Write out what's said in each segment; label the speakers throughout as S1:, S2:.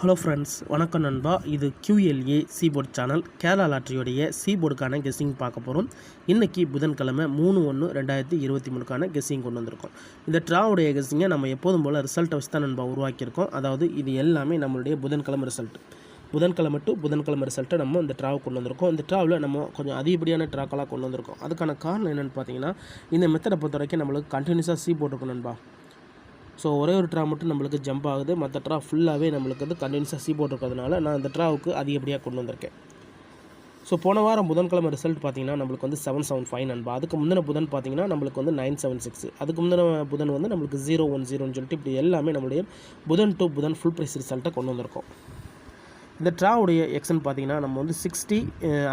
S1: Hello friends, வணக்கம் நண்பா. இது QLA சீபோர்ட் சேனல். கேரளா லாட்டரியோடைய சீபோர்டுக்கான கெஸ்ஸிங் பார்க்க போகிறோம். இன்றைக்கி புதன்கிழமை 3/1/2023க்கான கெஸ்ஸிங் கொண்டு வந்திருக்கோம். இந்த ட்ராவுடைய கெஸ்ஸிங்கை நம்ம எப்போதும் போல் ரிசல்ட்டை வச்சு தான் நண்பா உருவாக்கியிருக்கோம். அதாவது இது எல்லாமே நம்மளுடைய புதன்கிழமை ரிசல்ட். புதன்கிழமை டு புதன்கிழமை ரிசல்ட்டை நம்ம இந்த ட்ராவை கொண்டு வந்திருக்கோம். இந்த ட்ராவில் நம்ம கொஞ்சம் அதிகப்படியான ட்ராக்கெல்லாம் கொண்டு வந்திருக்கோம். அதுக்கான காரணம் என்னென்னு பார்த்தீங்கன்னா, இந்த மெத்தடை பொறுத்த வரைக்கும் நம்மளுக்கு கண்டினியூஸாக சீபோர்ட் இருக்கும் நண்பா. ஸோ ஒரே ஒரு ட்ரா மட்டும் நம்மளுக்கு ஜம்ப் ஆகுது, மற்ற ட்ரா ஃபுல்லாகவே நம்மளுக்கு வந்து கண்டினியூஸாக சீபோர்ட் இருக்கிறதுனால நான் இந்த ட்ராவுக்கு அதிகப்படியாக கொண்டு வந்திருக்கேன். ஸோ போன வாரம் புதன்கிழமை ரிசல்ட் பார்த்தீங்கன்னா நம்மளுக்கு வந்து 775 நண்பா. அதுக்கு முந்தின புதன் பார்த்தீங்கன்னா நம்மளுக்கு வந்து 976. அதுக்கு முந்தின புதன் வந்து நம்மளுக்கு 010ன்னு சொல்லிட்டு இப்படி எல்லாமே நம்மளுடைய புதன் டு புதன் ஃபுல் ப்ரைஸ் ரிசல்ட்டை கொண்டு வந்திருக்கோம். இந்த ட்ராவுடைய எக்ஸன் பார்த்தீங்கன்னா நம்ம வந்து 60,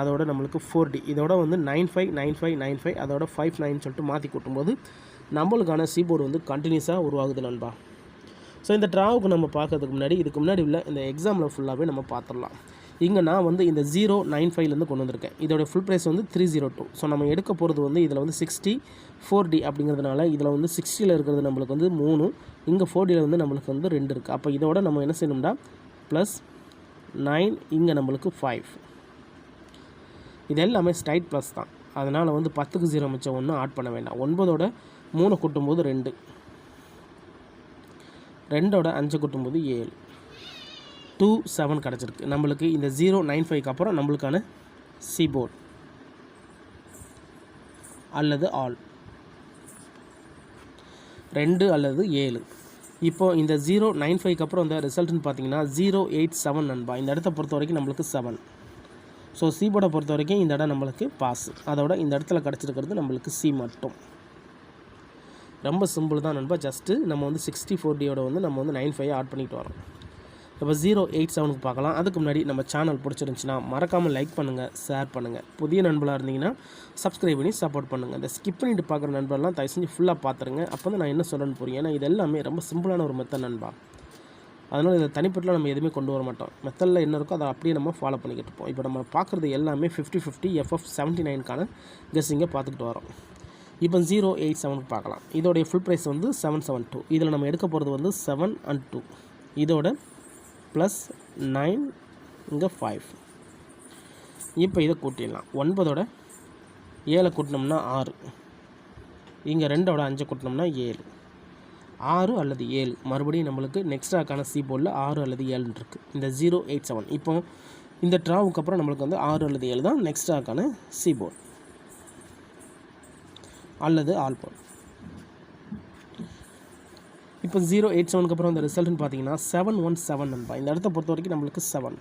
S1: அதோட நம்மளுக்கு 4D, இதோட வந்து 95 95 95, அதோட 59 சொல்லிட்டு மாற்றி கூட்டும்போது நம்மளுக்கான சீபோர்டு வந்து கண்டினியூஸாக உருவாகுது நண்பா. ஸோ இந்த ட்ராவுக்கு நம்ம பார்க்கறதுக்கு முன்னாடி இதுக்கு முன்னாடி உள்ள இந்த எக்ஸாமில் ஃபுல்லாகவே நம்ம பார்த்துடலாம். இங்கே நான் வந்து இந்த 095லேருந்து கொண்டு வந்திருக்கேன். இதோட ஃபுல் ப்ரைஸ் வந்து 302. ஸோ நம்ம எடுக்க போகிறது வந்து இதில் வந்து 60 4D அப்படிங்கிறதுனால இதில் வந்து 60ல் இருக்கிறது நம்மளுக்கு வந்து 3, இங்கே 4Dயில் வந்து நம்மளுக்கு வந்து 2 இருக்குது. அப்போ இதோட நம்ம என்ன செய்யணும்னா ப்ளஸ் 9, இங்கே நம்மளுக்கு 5. இது எல்லாமே ஸ்ட்ரைட் ப்ளஸ் தான். அதனால் வந்து 10க்கு 0 மிச்சம் ஒன்றும் ஆட் பண்ண வேண்டாம். 9ஓட 3 கூட்டும்போது 2, 2ஓட 5 கூட்டும்போது 7, 27 கிடச்சிருக்கு நம்மளுக்கு. இந்த 095க்கு அப்புறம் நம்மளுக்கான சீபோர்ட் அல்லது ஆல் 2 அல்லது 7. இப்போது இந்த 095க்கு அப்புறம் இந்த ரிசல்ட்னு பார்த்தீங்கன்னா 087 நண்பா. இந்த இடத்த பொறுத்த வரைக்கும் நம்மளுக்கு 7. ஸோ சீபோர்டை பொறுத்த வரைக்கும் இந்த இடம் நம்மளுக்கு பாஸ். அதோட இந்த இடத்துல கிடச்சிருக்கிறது நம்மளுக்கு சி மட்டும். ரொம்ப சிம்பிள் தான் நண்பா. ஜஸ்ட்டு நம்ம வந்து 64Dயோட வந்து நம்ம வந்து 95 ஆட் பண்ணிட்டு வரோம். இப்போ 087க்கு பார்க்கலாம். அதுக்கு முன்னாடி நம்ம சேனல் பிடிச்சிருந்துச்சின்னா மறக்காமல் லைக் பண்ணுங்கள், ஷேர் பண்ணுங்கள். புதிய நண்பர்களாக இருந்தீங்கன்னா சப்ஸ்கிரைப் பண்ணி சப்போர்ட் பண்ணுங்கள். இந்த ஸ்கிப் பண்ணிட்டு பார்க்குற நண்பர்லாம் தயவு செஞ்சு ஃபுல்லாக பார்த்துருங்க. அப்போ தான் நான் என்ன சொல்லணும்னு புரியும். ஏன்னா இது எல்லாமே ரொம்ப சிம்பிளான ஒரு மெத்தட் நண்பா. அதனால் இதை தனிப்பட்டில் நம்ம எதுவுமே கொண்டு வர மாட்டோம். மெத்தடில் என்ன இருக்கோ அதை அப்படியே நம்ம ஃபாலோ பண்ணிக்கிட்டு இருப்போம். இப்போ நம்ம பார்க்குறது எல்லாமே 50-50 FF79க்கான கெஸ்ஸிங்கை பார்த்துக்கிட்டு வரோம். இப்போ 087க்கு பார்க்கலாம். இதோடைய ஃபுல் ப்ரைஸ் வந்து 772. இதில் நம்ம எடுக்க போகிறது வந்து 7 and 2, இதோட ப்ளஸ் 9, இங்கே 5. இப்போ இதை கூட்டிடலாம். 9ஓட 7 கூட்டினோம்னா 6, இங்கே 2ஓட 5 கூட்டினோம்னா 7, 6 அல்லது 7. மறுபடியும் நம்மளுக்கு நெக்ஸ்டாக்கான சீபோர்டில் 6 அல்லது 7 இருக்குது. இந்த 087 இப்போ இந்த ட்ராவுக்கு அப்புறம் நம்மளுக்கு வந்து 6 அல்லது 7 தான் நெக்ஸ்டாக்கான சீபோர்ட் அல்லது ஆல் போர்ட். இப்போ 087க்கு அப்புறம் இந்த ரிசல்ட்னு பார்த்தீங்கன்னா 717 நண்பா. இந்த இடத்த பொறுத்த வரைக்கும் நம்மளுக்கு 7.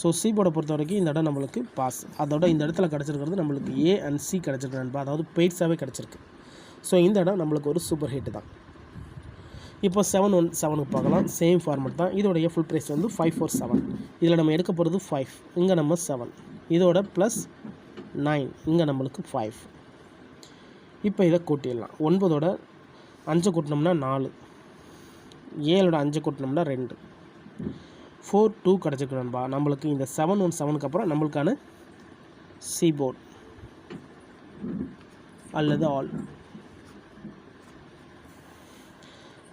S1: ஸோ சீபோர்டை பொறுத்த வரைக்கும் இந்த இடம் நம்மளுக்கு பாஸ். அதோட இந்த இடத்துல கிடச்சிருக்கிறது நம்மளுக்கு A and C கிடச்சிருக்கு நண்பா. அதாவது பெய்ட்ஸாகவே கிடச்சிருக்கு. ஸோ இந்த இடம் நம்மளுக்கு ஒரு சூப்பர் ஹிட் தான். இப்போ 717க்கு பார்க்கலாம். சேம் ஃபார்மெட் தான். இதோடைய ஃபுல் ப்ரைஸ் வந்து 547. இதில் நம்ம எடுக்க போகிறது 5, இங்கே நம்ம 7, இதோட ப்ளஸ் 9, இங்கே நம்மளுக்கு 5. இப்போ இதை கூட்டிடலாம். 9ஓட 5 கூட்டினோம்னா 4, 7ஓட 5 கூட்டினோம்னா 2, 4 2 கிடச்சிருக்கு நண்பா. நம்மளுக்கு இந்த 717க்கு அப்புறம் நம்மளுக்கான சீபோர்ட் அல்லது ஆல்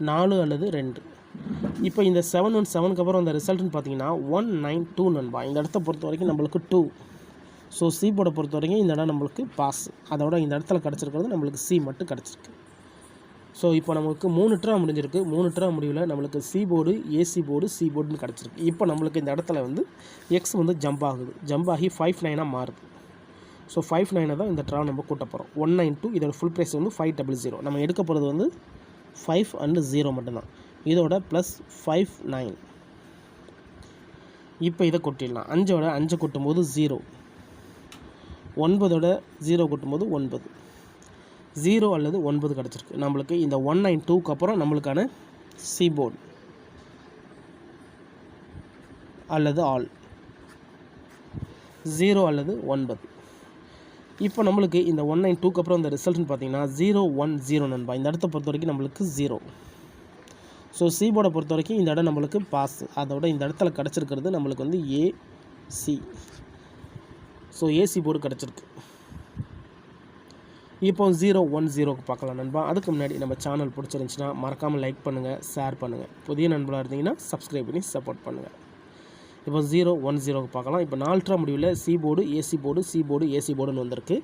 S1: 4 அல்லது 2. இப்போ இந்த 717க்கு அப்புறம் இந்த ரிசல்ட்னு பார்த்தீங்கன்னா 192 நண்பா. இந்த இடத்த பொறுத்த வரைக்கும் நம்மளுக்கு 2. ஸோ சீபோர்டை பொறுத்த வரைக்கும் இந்த இடம் நம்மளுக்கு பாஸ். அதோட இந்த இடத்துல கிடச்சிருக்கிறது நம்மளுக்கு சி மட்டும் கிடச்சிருக்கு. ஸோ இப்போ நமக்கு 3 ட்ரா முடிஞ்சிருக்கு. 3 ட்ரா முடிவில் நம்மளுக்கு சீபோர்டு, ஏசி போர்டு, சீபோர்டுன்னு கிடச்சிருக்கு. இப்போ நம்மளுக்கு இந்த இடத்துல வந்து எக்ஸ் வந்து ஜம்ப் ஆகுது. ஜம்ப் ஆகி 59ஆக மாறுது. ஸோ 59 தான் இந்த ட்ரா நம்ம கூட்ட போகிறோம். 192. இதோட ஃபுல் ப்ரைஸ் வந்து 500. நம்ம எடுக்க போகிறது வந்து 5 and 0 மட்டும்தான். இதோட ப்ளஸ் 59. இப்போ இதை கொட்டிடலாம். 5ஓட 5 கூட்டும்போது 0, 9ஓட 0 கூட்டும்போது 9, 0 அல்லது 9 கிடச்சிருக்கு நம்மளுக்கு. இந்த 192க்கு அப்புறம் நம்மளுக்கான சீபோர்ட் அல்லது ஆல் 0 அல்லது 9. இப்போ நம்மளுக்கு இந்த 192க்கு அப்புறம் இந்த ரிசல்ட்னு பார்த்தீங்கன்னா 010 நண்பா. இந்த இடத்த பொறுத்த வரைக்கும் நம்மளுக்கு 0. ஸோ சீபோர்டை பொறுத்த வரைக்கும் இந்த இடம் நம்மளுக்கு பாஸ். அதோட இந்த இடத்துல கிடச்சிருக்கிறது நம்மளுக்கு வந்து ஏசி. ஸோ ஏசி போர்டு கிடச்சிருக்கு. இப்போ 010க்கு பார்க்கலாம் நண்பா. அதுக்கு முன்னாடி நம்ம சேனல் பிடிச்சிருந்துச்சுன்னா மறக்காமல் லைக் பண்ணுங்கள், ஷேர் பண்ணுங்கள். புதிய நண்பர்களாக இருந்தீங்கன்னா சப்ஸ்கிரைப் பண்ணி சப்போர்ட் பண்ணுங்கள். இப்போ 010க்கு பார்க்கலாம். இப்போ 4 ட்ரா முடிவில் C board, AC board, C board, AC போர்டுன்னு வந்திருக்கு.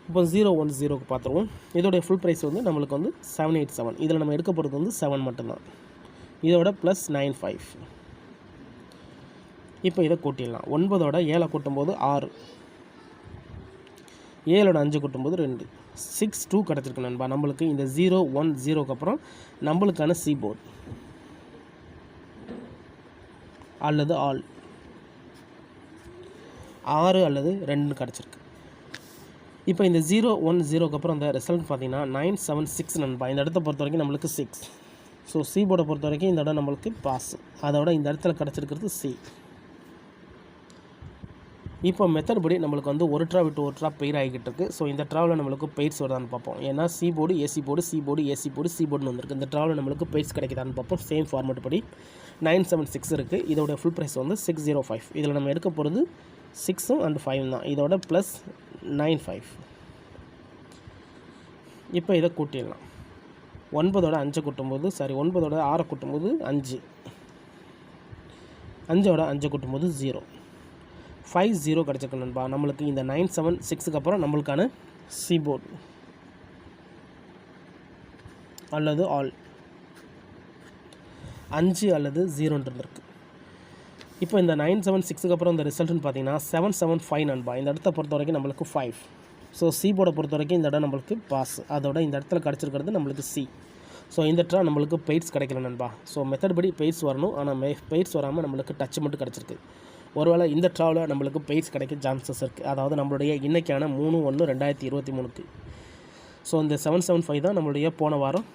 S1: இப்போ 010க்கு பார்த்துருவோம். இதோடைய ஃபுல் ப்ரைஸ் வந்து நம்மளுக்கு வந்து 787. இதில் நம்ம எடுக்க போகிறது வந்து 7 மட்டும்தான். இதோட ப்ளஸ் 95. இப்போ இதை கூட்டிடலாம். 9ஓட 7 கூட்டும்போது 6, 7ஓட 5 கூட்டும்போது 2, 6-2 கிடச்சிருக்கு நண்பா. நம்மளுக்கு இந்த 010க்கு அப்புறம் நம்மளுக்கான சி போர்டு அல்லது ஆல் 6 அல்லது 2 கிடச்சிருக்கு. இப்போ இந்த 010க்கு அப்புறம் இந்த ரிசல்ட் பார்த்தீங்கன்னா 976 நண்பா. இந்த இடத்த பொறுத்த வரைக்கும் நம்மளுக்கு 6. ஸோ சி போர்டை பொறுத்த வரைக்கும் இந்த இடம் நம்மளுக்கு பாஸ். அதோட இந்த இடத்துல கிடச்சிருக்கிறது சி. இப்போ மெத்தட் படி நம்மளுக்கு வந்து ஒரு ட்ரா விட்டு ஒரு ட்ரா பெயர் ஆகிக்கிட்டு இருக்குது. ஸோ இந்த ட்ராவில் நம்மளுக்கு பெய்ட்ஸ் வருதான்னு பார்ப்போம். ஏன்னா C board, AC board, C board, AC board, C போர்டுன்னு வந்திருக்கு. இந்த ட்ராவில் நம்மளுக்கு பெய்ட்ஸ் கிடைக்குதான்னு பார்ப்போம். சேம் ஃபார்மேட் படி 976 இருக்குது. இதோட ஃபுல் ப்ரைஸ் வந்து 605. இதில் நம்ம எடுக்க போகிறது 6 and 5 தான். இதோட ப்ளஸ் 95. இப்போ இதை கூட்டிடலாம். 9ஓட 5 கூட்டும்போது 9ஓட 6 கூட்டும்போது 5, 5ஓட 5 கூட்டும்போது 0, 50 கிடச்சிருக்கு நண்பா. நம்மளுக்கு இந்த 976க்கு அப்புறம் நம்மளுக்கான சி போர்டு அல்லது ஆல் 5 அல்லது 0 இருக்குது. இப்போ இந்த 976க்கு அப்புறம் இந்த ரிசல்ட்னு பார்த்தீங்கன்னா 775 நண்பா. இந்த இடத்த பொறுத்த வரைக்கும் நம்மளுக்கு 5. ஸோ சி போர்டை பொறுத்த வரைக்கும் இந்த இடம் நம்மளுக்கு பாஸ். அதோட இந்த இடத்துல கிடச்சிருக்கிறது நம்மளுக்கு சி. ஸோ இந்த ட்ரா நம்மளுக்கு பெய்ட்ஸ் கிடைக்கல நண்பா. ஸோ மெத்தட் படி பெய்ட்ஸ் வரணும். ஆனால் பெய்ட்ஸ் வராமல் நம்மளுக்கு டச் மட்டும் கிடச்சிருக்கு. ஒருவேளை இந்த ட்ராவில் நம்மளுக்கு பெய்ட்ஸ் கிடைக்க சான்சஸ் இருக்குது. அதாவது நம்மளுடைய இன்றைக்கான 3/1/2023க்கு. ஸோ இந்த 775 தான் நம்மளுடைய போன வாரம்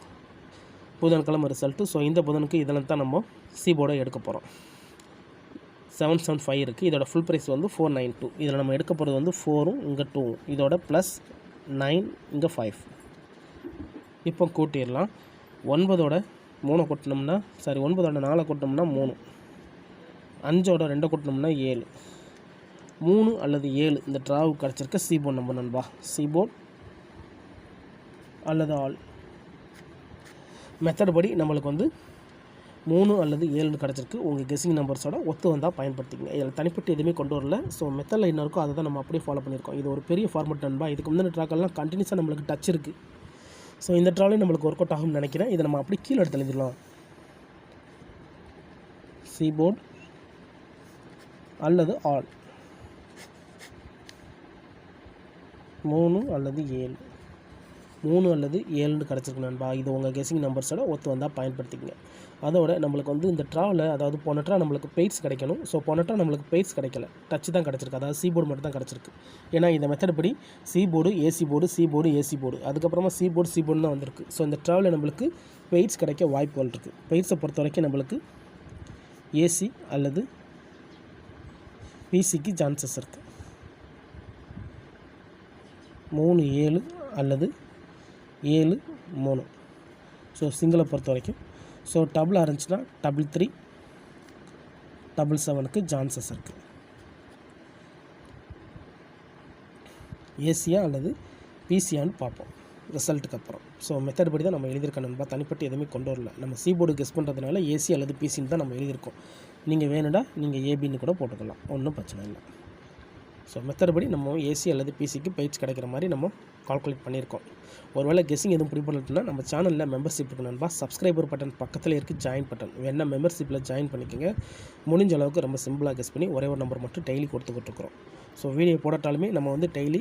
S1: புதன்கிழமை ரிசல்ட்டு. ஸோ இந்த புதனுக்கு இதில் தான் நம்ம சி போர்டை எடுக்க போகிறோம். 775 இருக்குது. இதோட ஃபுல் ப்ரைஸ் வந்து 492. இதில் நம்ம எடுக்க போகிறது வந்து 4, இங்கே 2, இதோட ப்ளஸ் 9, இங்கே 5. இப்போ கூட்டிடலாம். 9ஓட 3 கூட்டினோம்னா 9ஓட 4 கூட்டினோம்னா 3, 5ஓட 2 கூட்டினோம்னா 7, 3 அல்லது 7 இந்த ட்ராவுக்கு கிடச்சிருக்க சி போர்டு நம்பர் நண்பா. சி போர்டு அல்லது ஆல் மெத்தட் படி நம்மளுக்கு வந்து 3 அல்லது 7 கிடச்சிருக்கு. உங்கள் கெஸ்ஸிங் நம்பர்ஸோட ஒத்து வந்தால் பயன்படுத்திக்கங்க. இதில் தனிப்பட்டு எதுவுமே கொண்டு வரல. ஸோ மெத்தடில் என்ன இருக்கோ அதை தான் நம்ம அப்படியே ஃபாலோ பண்ணியிருக்கோம். இது ஒரு பெரிய ஃபார்மெட் நண்பா. இதுக்கு முந்தின ட்ராக்கெல்லாம் கண்டினியூஸாக நம்மளுக்கு டச் இருக்குது. ஸோ இந்த ட்ராலையும் நம்மளுக்கு ஒர்க் அவுட் ஆகும்னு நினைக்கிறேன். இதை நம்ம அப்படி கீழே எடுத்து எழுதிடலாம். சி போர்டு அல்லது ஆல் 3 அல்லது 7, 3 அல்லது 7 கிடச்சிருக்கு நண்பா. இது உங்கள் கெஸ்ஸிங் நம்பர்ஸோட ஒத்து வந்தால் பயன்படுத்திக்கங்க. அதோட நம்மளுக்கு வந்து இந்த ட்ராவில், அதாவது போன ட்ரா நம்மளுக்கு பெய்ட்ஸ் கிடைக்கணும். ஸோ போன ட்ரா நம்மளுக்கு பெய்ட்ஸ் கிடைக்கல, டச் தான் கிடச்சிருக்கு. அதாவது சி போர்டு மட்டும் தான் கிடச்சிருக்கு. ஏன்னா இந்த மெத்தட் படி C board, AC board, C board, AC board, அதுக்கப்புறமா சி போர்டு தான் வந்திருக்கு. ஸோ இந்த ட்ராவில் நம்மளுக்கு பெய்ட்ஸ் கிடைக்க வாய்ப்புகள் இருக்குது. பெய்ட்ஸை பொறுத்த வரைக்கும் நம்மளுக்கு ஏசி அல்லது பிசிக்கு சான்சஸ் இருக்குது. 3, 7 அல்லது 7, 3. ஸோ சிங்கிளை பொறுத்த வரைக்கும். ஸோ டபுளாக இருந்துச்சுன்னா 33, 77க்கு சான்சஸ் இருக்குது. ஏசியா அல்லது பிசியான்னு பார்ப்போம் ரிசல்ட்டுக்கு அப்புறம். ஸோ மெத்தட் படி தான் நம்ம எழுதியிருக்கோம் நண்பா. தனிப்பட்டு எதுவுமே கொண்டு வரல. நம்ம சி போர்டு கெஸ் பண்ணுறதுனால ஏசி அல்லது பிசின்னு தான் நம்ம எழுதியிருக்கோம். நீங்கள் வேணுடா நீங்கள் ஏபின்னு கூட போட்டுக்கலாம், ஒன்றும் பிரச்சனை இல்லை. ஸோ மெத்தட் படி நம்ம ஏசி அல்லது பிசிக்கு பெய்ட்ஸ் கிடைக்கிற மாதிரி நம்ம கால்குலேட் பண்ணியிருக்கோம். ஒருவேளை கெஸ்ஸிங் எதுவும் பிடிப்படலன்னா நம்ம சேனலில் மெம்பர்ஷிப் இருக்கு நண்பா. சப்ஸ்கிரைபர் பட்டன் பக்கத்தில் இருக்குது, ஜாயின் பட்டன் வேணால் மெம்பர்ஷிப்பில் ஜாயின் பண்ணிக்கோங்க. முடிஞ்ச அளவுக்கு ரொம்ப சிம்பிளாக கெஸ் பண்ணி ஒரே ஒரு நம்பர் மட்டும் டெய்லி கொடுத்துக்கிட்டுருக்குறோம். ஸோ வீடியோ போடட்டாலுமே நம்ம வந்து டெய்லி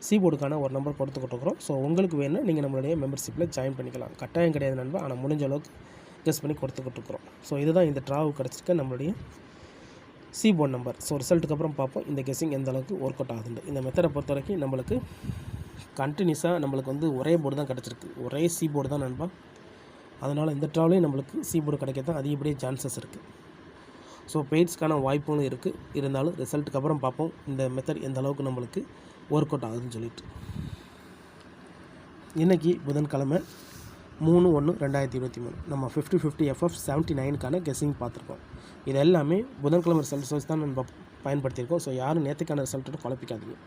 S1: சி போர்டுக்கான ஒரு நம்பர் கொடுத்துக்கிட்டுருக்குறோம். ஸோ உங்களுக்கு வேணும்னா நீங்கள் நம்மளுடைய மெம்பர்ஷிப்பில் ஜாயின் பண்ணிக்கலாம். கட்டாயம் கிடையாது நண்பா, ஆனால் முடிஞ்ச அளவுக்கு கெஸ் பண்ணி கொடுத்துக்கிட்டுருக்குறோம். ஸோ இதுதான் இந்த ட்ராவுக்கு கிடச்சிருக்க நம்மளுடைய சி போர்டு நம்பர். ஸோ ரிசல்ட்டுக்கு அப்புறம் பார்ப்போம் இந்த கெஸ்ஸிங் எந்த அளவுக்கு ஒர்க் அவுட் ஆகுதுண்டு. இந்த மெத்தடை பொறுத்த வரைக்கும் நம்மளுக்கு கண்டினியூஸாக நம்மளுக்கு வந்து ஒரே போர்டு தான் கிடச்சிருக்கு, ஒரே சி போர்டு தான் நண்பா. அதனால் இந்த ட்ராவலையும் நம்மளுக்கு சி போர்டு கிடைக்க தான் அதிகப்படியே சான்சஸ் இருக்குது. ஸோ பெய்ட்ஸ்க்கான வாய்ப்புகளும் இருக்குது. இருந்தாலும் ரிசல்ட்டுக்கு அப்புறம் பார்ப்போம் இந்த மெத்தட் எந்த அளவுக்கு நம்மளுக்கு ஒர்க் அவுட் ஆகுதுன்னு சொல்லிட்டு. இன்றைக்கி புதன்கிழமை 3/1/2023 நம்ம 50/50 FF 79க்கான கெஸ்ஸிங் பார்த்துருக்கோம். இது எல்லாமே புதன்கிழமை ரிசல்ட்ஸ் வச்சு தான் நம்ம பயன்படுத்தியிருக்கோம். ஸோ யாரும் நேற்றுக்கான ரிசல்ட்டோட குழப்பிக்காதீங்க.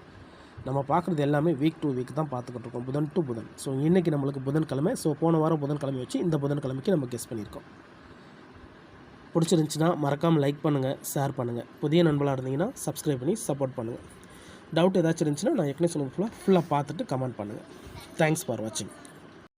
S1: நம்ம பார்க்குறது எல்லாமே வீக் டு வீக் தான் பார்த்துக்கிட்டு இருக்கோம், புதன் டு புதன். ஸோ இன்றைக்கி நம்மளுக்கு புதன்கிழமை. ஸோ போன வாரம் புதன்கிழமை வச்சு இந்த புதன்கிழமைக்கு நம்ம கெஸ் பண்ணியிருக்கோம். பிடிச்சிருந்துச்சின்னா மறக்காமல் லைக் பண்ணுங்கள், ஷேர் பண்ணுங்கள். புதிய நண்பர்களாக இருந்தீங்கன்னா சப்ஸ்கிரைப் பண்ணி சப்போர்ட் பண்ணுங்கள். டவுட் ஏதாச்சும் இருந்துச்சுன்னா நான் ஏற்கனவே சொல்லுங்கள் ஃபுல்லாக பார்த்துட்டு கமெண்ட் பண்ணுங்கள். தேங்க்ஸ் ஃபார் வாட்சிங்.